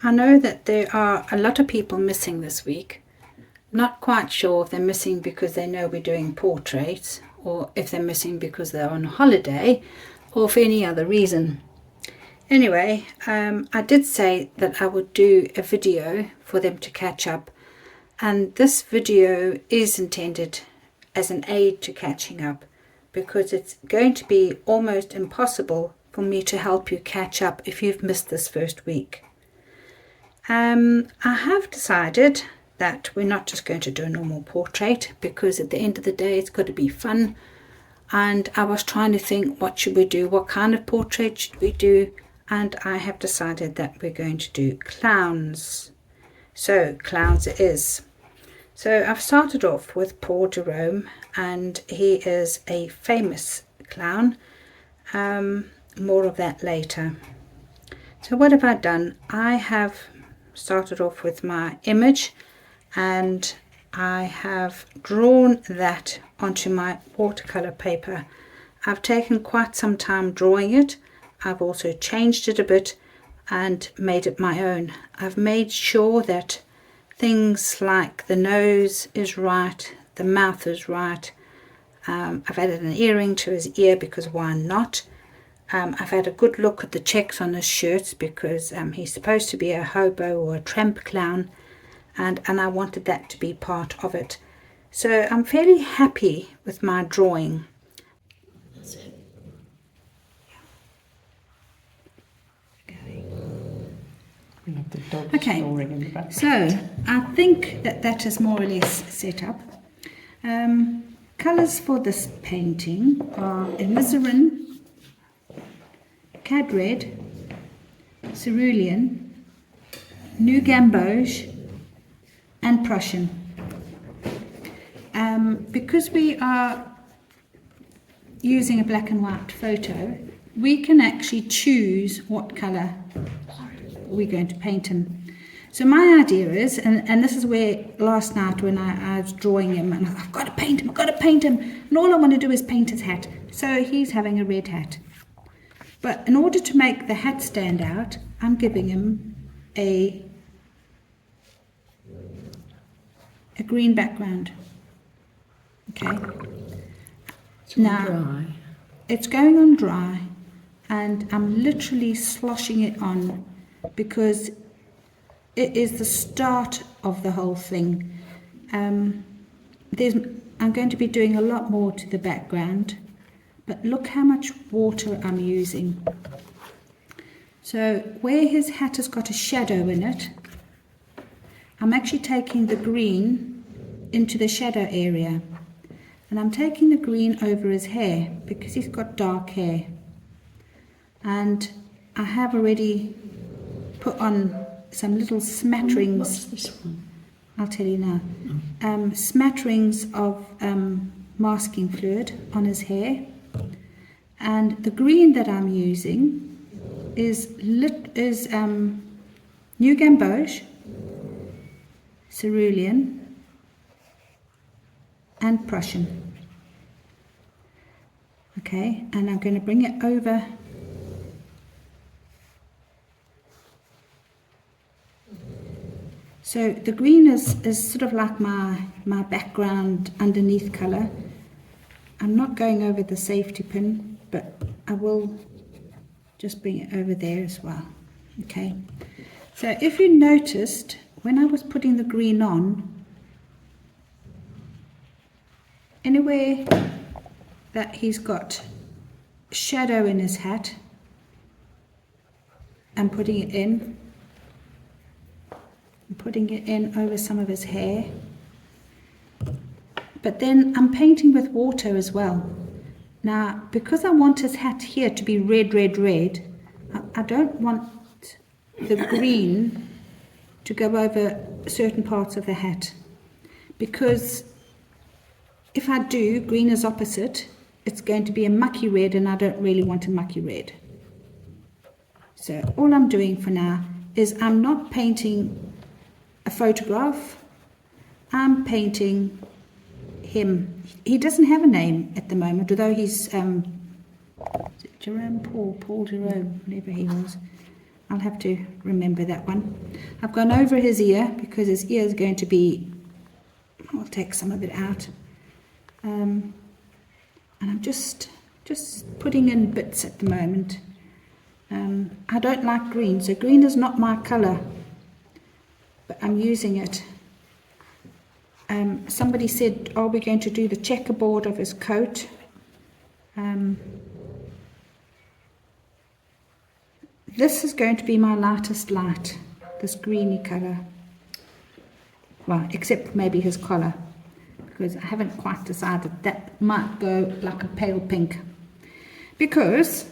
I know that there are a lot of people missing this week. Not quite sure if they're missing because they know we're doing portraits, or if they're missing because they're on holiday, or for any other reason. Anyway, I did say that I would do a video for them to catch up, and this video is intended as an aid to catching up, because it's going to be almost impossible for me to help you catch up if you've missed this first week. I have decided that we're not just going to do a normal portrait, because at the end of the day it's got to be fun, and I was trying to think, what should we do, what kind of portrait should we do, and I have decided that we're going to do clowns. So clowns it is. So I've started off with Paul Jerome, and he is a famous clown. More of that later. So what have I done? I have started off with my image, and I have drawn that onto my watercolor paper. I've taken quite some time drawing it. I've also changed it a bit and made it my own. I've made sure that things like the nose is right, the mouth is right. I've added an earring to his ear, because why not? I've had a good look at the checks on his shirts, because he's supposed to be a hobo or a tramp clown, and I wanted that to be part of it. So I'm fairly happy with my drawing. That's it. We have the dog snoring in the background. So I think that is more or less set up. Colours for this painting are alizarin, cad red, cerulean, new gamboge and Prussian. Because we are using a black and white photo, we can actually choose what colour we're going to paint him. So my idea is, and this is where last night when I was drawing him, and I've got to paint him, and all I want to do is paint his hat. So he's having a red hat. But in order to make the hat stand out, I'm giving him a green background. Okay. It's now dry. It's going on dry, and I'm literally sloshing it on, because it is the start of the whole thing. I'm going to be doing a lot more to the background, but look how much water I'm using. So where his hat has got a shadow in it, I'm actually taking the green into the shadow area, and I'm taking the green over his hair, because he's got dark hair. And I have already put on some little smatterings. What's this one? I'll tell you now. Smatterings of masking fluid on his hair, and the green that I'm using is new gamboge, cerulean and Prussian. Okay, and I'm going to bring it over . So the green is sort of like my background underneath colour. I'm not going over the safety pin, but I will just bring it over there as well. Okay. So if you noticed, when I was putting the green on, anywhere that he's got shadow in his hat, I'm putting it in. Putting it in over some of his hair, but then I'm painting with water as well. Now, because I want his hat here to be red, I don't want the green to go over certain parts of the hat, because if I do, green is opposite, it's going to be a mucky red, and I don't really want a mucky red. So all I'm doing for now is I'm not painting a photograph, I'm painting him. He doesn't have a name at the moment, although he's Jerome Paul Jerome, whatever he was. I'll have to remember that one. I've gone over his ear because his ear is going to be, I'll take some of it out. And I'm just putting in bits at the moment. I don't like green, so green is not my colour, but I'm using it. Somebody said, are we going to do the checkerboard of his coat? This is going to be my lightest light, this greeny colour. Well, except maybe his collar, because I haven't quite decided. That might go like a pale pink, because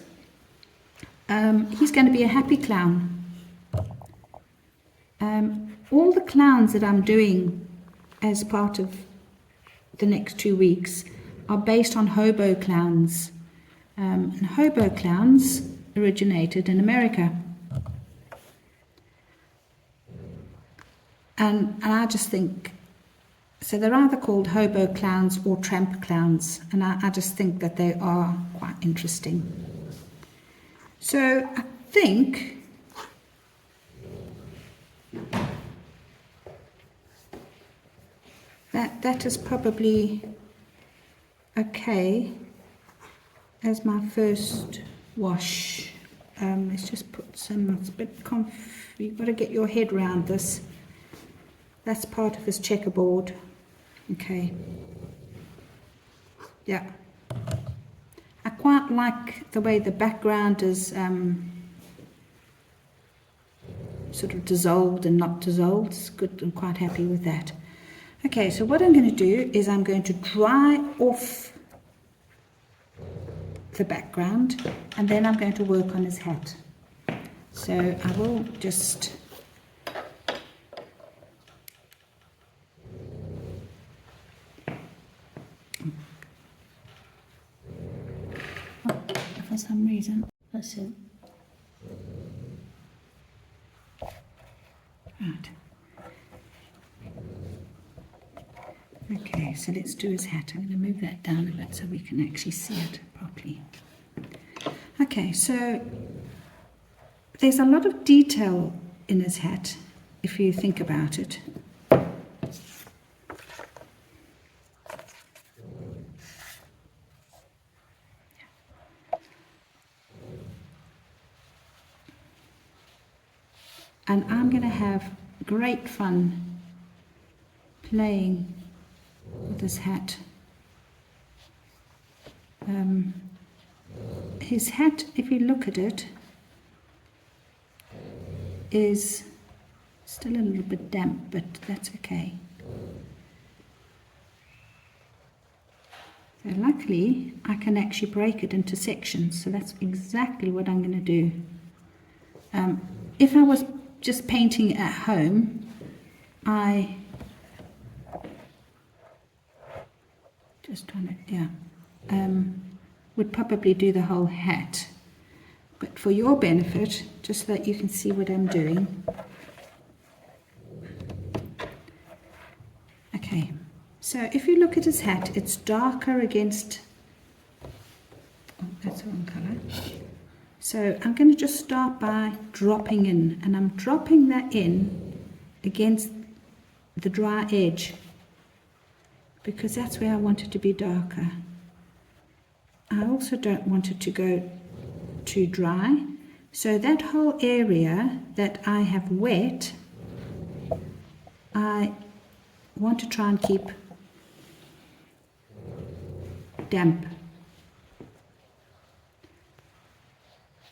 he's going to be a happy clown. All the clowns that I'm doing as part of the next 2 weeks are based on hobo clowns. And hobo clowns originated in America. And I just think, so they're either called hobo clowns or tramp clowns, and I just think that they are quite interesting. So I think that is probably okay as my first wash. Let's just put some, it's a bit you've got to get your head around this. That's part of his checkerboard. Okay. Yeah. I quite like the way the background is sort of dissolved and not dissolved. It's good. I'm quite happy with that. Okay, so what I'm going to do is I'm going to dry off the background, and then I'm going to work on his hat. So I will just for some reason, that's it. Right. Okay, so let's do his hat. I'm going to move that down a bit so we can actually see it properly. Okay, so there's a lot of detail in his hat, if you think about it. And I'm going to have great fun playing with this hat. His hat, if you look at it, is still a little bit damp, but that's okay. So luckily, I can actually break it into sections, so that's exactly what I'm going to do. If I was just painting at home, I just trying to, yeah, would probably do the whole hat. But for your benefit, just so that you can see what I'm doing. Okay, so if you look at his hat, it's darker against, oh, that's the wrong colour. So I'm going to just start by dropping in, and I'm dropping that in against the dry edge, because that's where I want it to be darker. I also don't want it to go too dry, so that whole area that I have wet, I want to try and keep damp.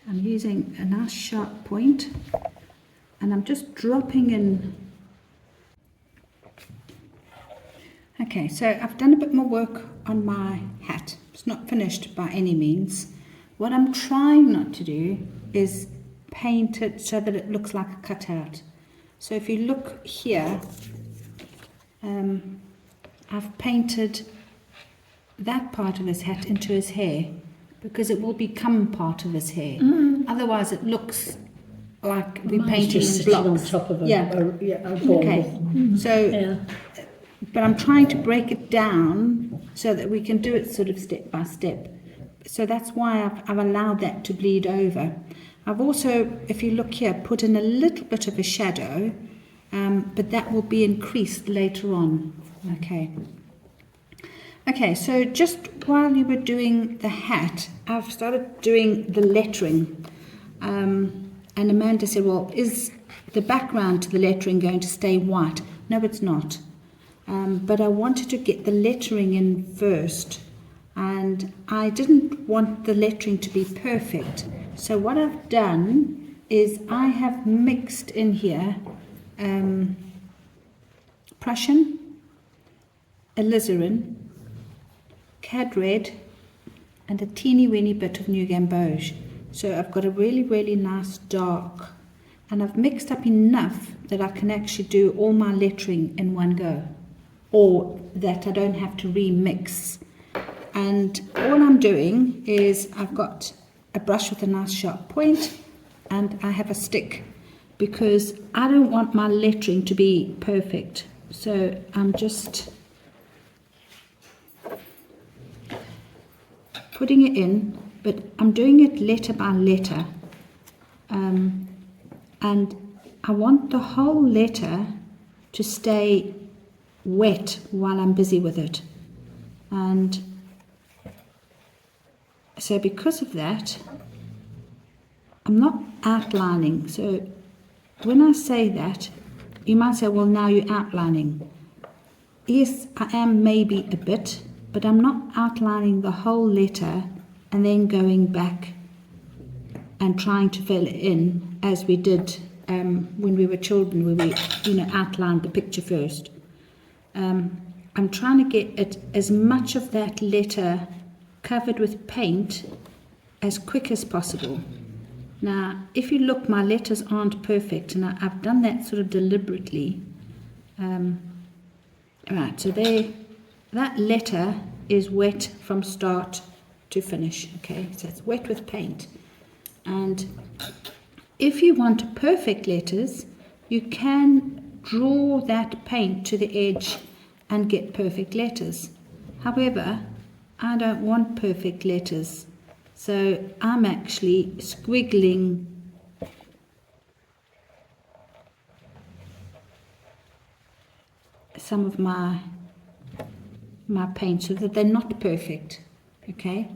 I'm using a nice sharp point, and I'm just dropping in. Okay, so I've done a bit more work on my hat. It's not finished by any means. What I'm trying not to do is paint it so that it looks like a cutout. So if you look here, I've painted that part of his hat into his hair, because it will become part of his hair. Otherwise it looks like we're painting in blocks. On top of a ball. Okay, so, but I'm trying to break it down so that we can do it sort of step by step. So that's why I've allowed that to bleed over. I've also, if you look here, put in a little bit of a shadow, but that will be increased later on. Okay, so just while you were doing the hat, I've started doing the lettering. And Amanda said, well, is the background to the lettering going to stay white? No, it's not. But I wanted to get the lettering in first. And I didn't want the lettering to be perfect. So what I've done is I have mixed in here Prussian, alizarin, cad red, and a teeny weeny bit of new gamboge. So I've got a really, really nice dark, and I've mixed up enough that I can actually do all my lettering in one go, or that I don't have to remix. And all I'm doing is I've got a brush with a nice sharp point, and I have a stick, because I don't want my lettering to be perfect. So I'm just putting it in, but I'm doing it letter by letter, and I want the whole letter to stay wet while I'm busy with it. And so because of that, I'm not outlining. So when I say that, you might say, well, now you're outlining. Yes, I am maybe a bit, but I'm not outlining the whole letter and then going back and trying to fill it in as we did when we were children, where we outlined the picture first. I'm trying to get it as much of that letter covered with paint as quick as possible. Now, if you look, my letters aren't perfect, and I've done that sort of deliberately. Right, so that letter is wet from start to finish, okay? So it's wet with paint. And if you want perfect letters, you can draw that paint to the edge and get perfect letters. However, I don't want perfect letters, so I'm actually squiggling some of my paint so that they're not perfect, okay?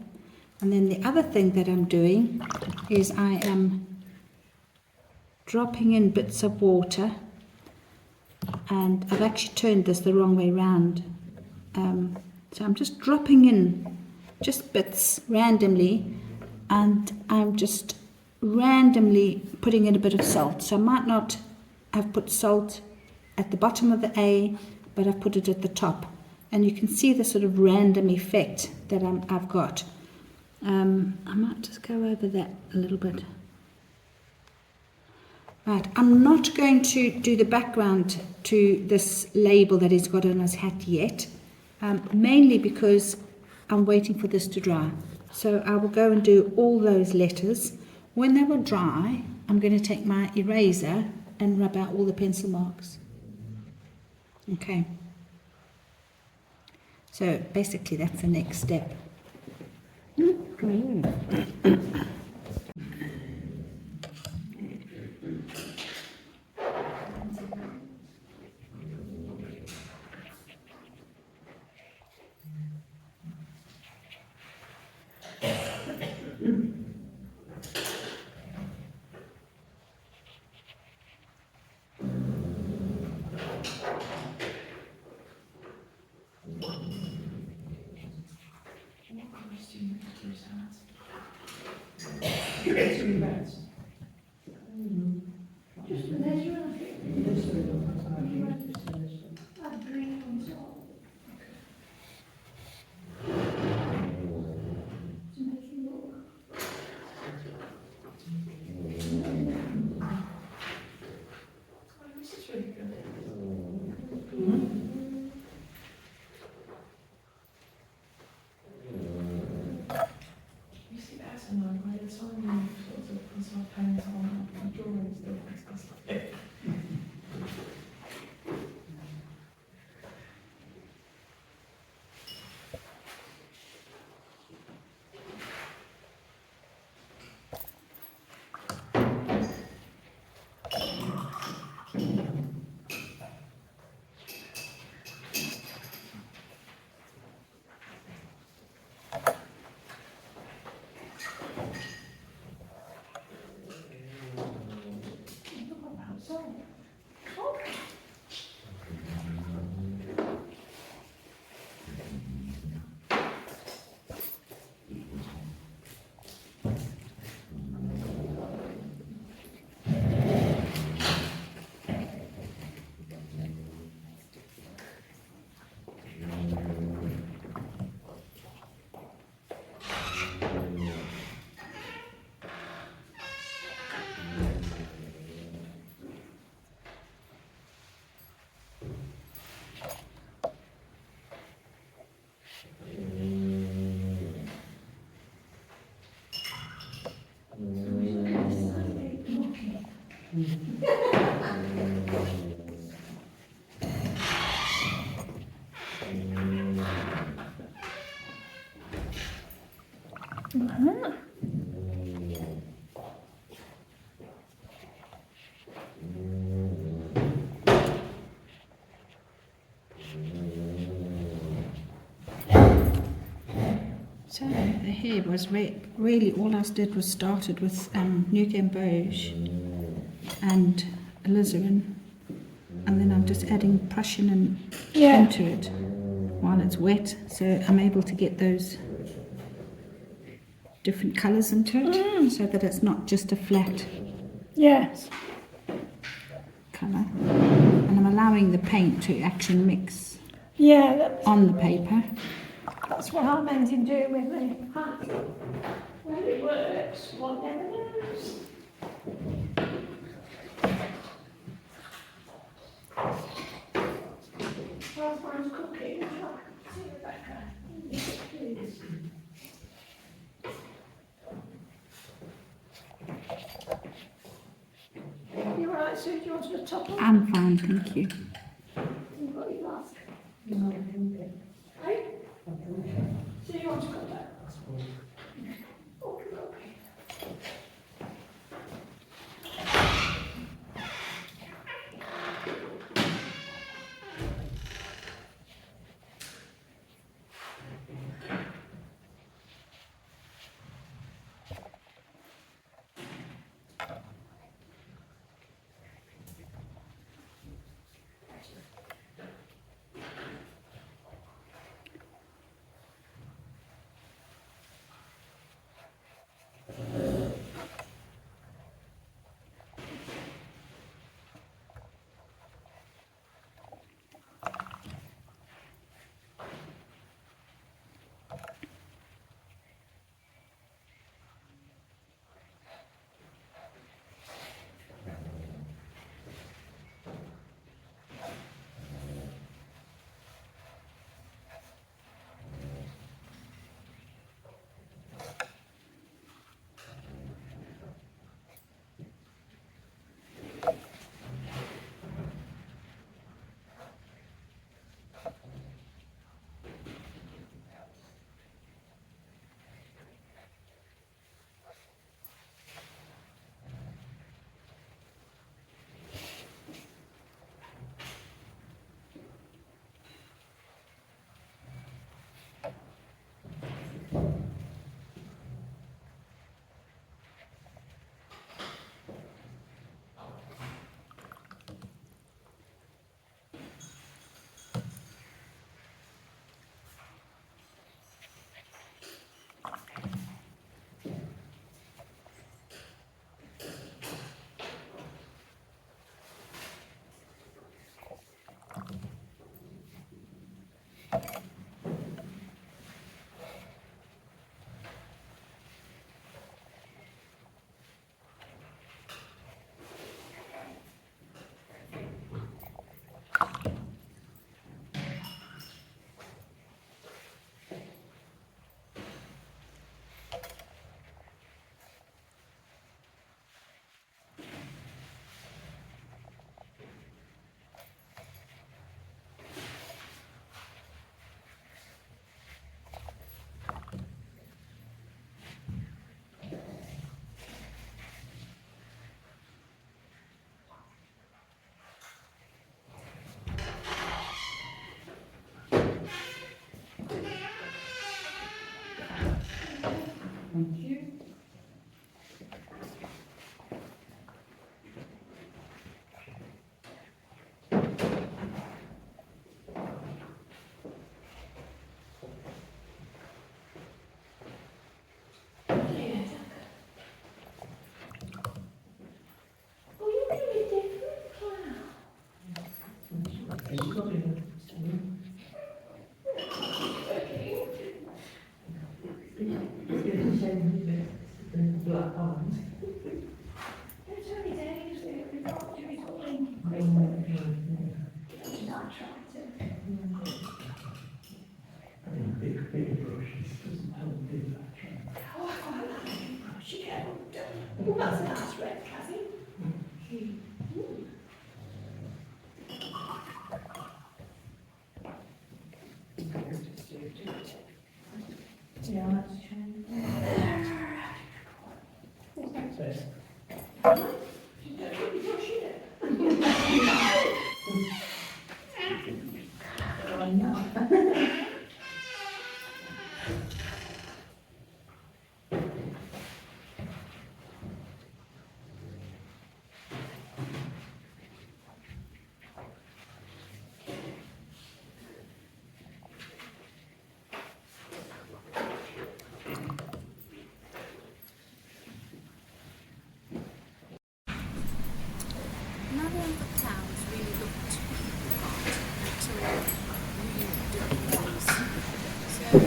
And then the other thing that I'm doing is I am dropping in bits of water, and I've actually turned this the wrong way round. So I'm just dropping in just bits randomly, and I'm just randomly putting in a bit of salt. So I might not have put salt at the bottom of the A, but I've put it at the top. And you can see the sort of random effect that I've got. I might just go over that a little bit. Right, I'm not going to do the background to this label that he's got on his hat yet, mainly because I'm waiting for this to dry. So I will go and do all those letters. When they will dry, I'm going to take my eraser and rub out all the pencil marks. Okay. So basically that's the next step. So the hair was really all I did was started with New Gamboge and alizarin, and then I'm just adding Prussian and into it while it's wet, so I'm able to get those different colours into it, so that it's not just a flat colour. And I'm allowing the paint to actually mix on the paper. That's what I meant in doing with my hat. Whether it works, one never knows. Whilst mine's cooking, see Rebecca. Please. You alright, Sue? Do you want to top up? I'm fine, thank you. You've got your mask. Hey? So you want to come back? Okay, okay. Thank you. Oh, you're going to be different, Clown. Black eyes. It's only days, we've got to be calling. Oh, Nice. Oh, I quite like it. Oh, she can. Oh, that's a nice red, Cassie. Yeah, let's change. What's that say? She's don't really brush it. Oh, no. None of the clowns really looked hot until we did the nose. So I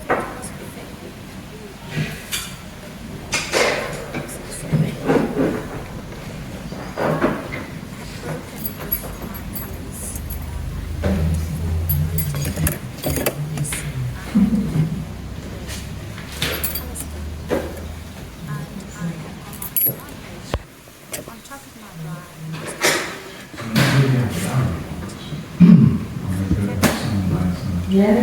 thought it was fair that we would make noses. I had broken with my colours for most of them. Yes, I had the colour scheme and I am on my dry page. On top of my dry Yeah.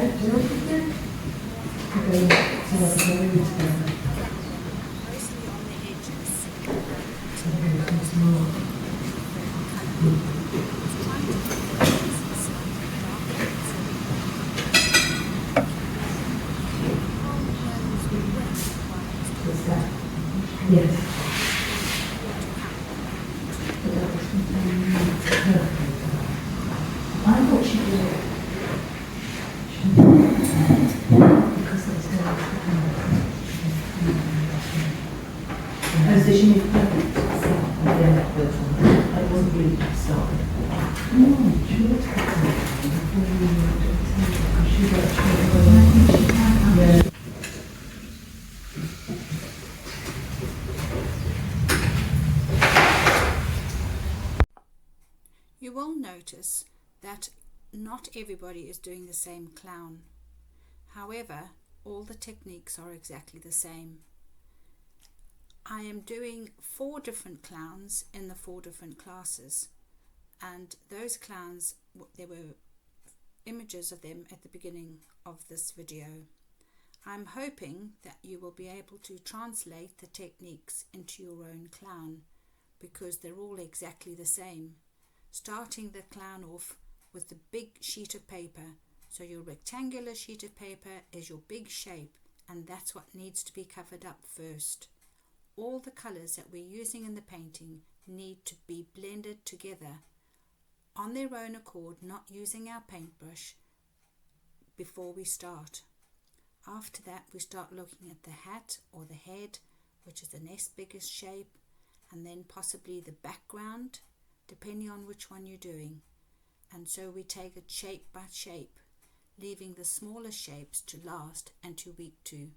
mostly on the edges until it goes more colour. I was trying to keep the edges slightly darker so we can hold those wet while I was doing that. Yes. I thought she did it. Because there's no. Oh, so she made perfect. Yeah, that was on. I wasn't really started. No, she was yeah. You will notice that not everybody is doing the same clown. However, all the techniques are exactly the same. I am doing 4 different clowns in the 4 different classes, and those clowns, there were images of them at the beginning of this video. I'm hoping that you will be able to translate the techniques into your own clown, because they're all exactly the same. Starting the clown off with the big sheet of paper. So your rectangular sheet of paper is your big shape, and that's what needs to be covered up first. All the colours that we're using in the painting need to be blended together on their own accord, not using our paintbrush before we start. After that, we start looking at the hat or the head, which is the next biggest shape, and then possibly the background, depending on which one you're doing. And so we take it shape by shape, leaving the smaller shapes to last and to week 2.